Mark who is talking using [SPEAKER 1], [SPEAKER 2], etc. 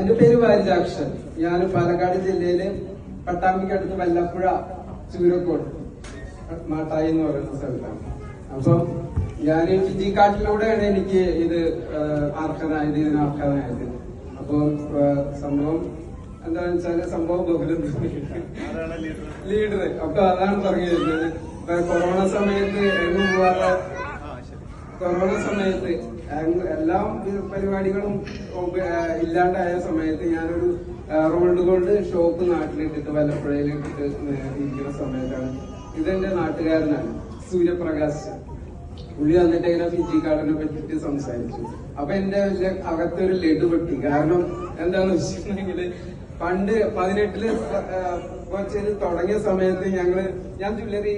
[SPEAKER 1] എന്റെ പേര് വാരിജാക്ഷൻ. ഞാൻ പാലക്കാട് ജില്ലയിലെ പട്ടാമ്പിക്കടുത്ത് വല്ലപ്പുഴ ചൂരക്കോട് മാട്ടായി എന്ന് പറയുന്ന സ്ഥലത്താണ്. അപ്പൊ ഞാൻ ഫിജിക്കാട്ടിലൂടെയാണ് എനിക്ക് ഇത് ഇതിനർഹനായത്. അപ്പൊ സംഭവം എന്താണെന്ന് വെച്ചാല് സംഭവം ബഹുലം ലീഡർ. അപ്പൊ അതാണ് പറഞ്ഞു വരുന്നത്. കൊറോണ സമയത്ത് എങ്ങും പോവാതെ കൊറോണ സമയത്ത് എല്ലാ പരിപാടികളും ഇല്ലാണ്ടായ സമയത്ത് ഞാനൊരു റോൾഡ് ഗോൾഡ് ഷോപ്പ് നാട്ടിലിട്ടിട്ട് വല്ലപ്പുഴയിൽ ഇട്ടിട്ട് ഇരിക്കുന്ന സമയത്താണ് ഇതെന്റെ നാട്ടുകാരനാണ് സൂര്യപ്രകാശ്. പുള്ളി വന്നിട്ട് ഇങ്ങനെ ഫിജി കാർഡിനെ പറ്റിട്ട് സംസാരിച്ചു. അപ്പൊ എന്റെ അകത്തൊരു ലഡു പൊട്ടി. കാരണം എന്താന്ന് വെച്ചിട്ടുണ്ടെങ്കിൽ പണ്ട് 18-ല് കുറച്ച് തുടങ്ങിയ സമയത്ത് ഞാൻ ജ്വല്ലറി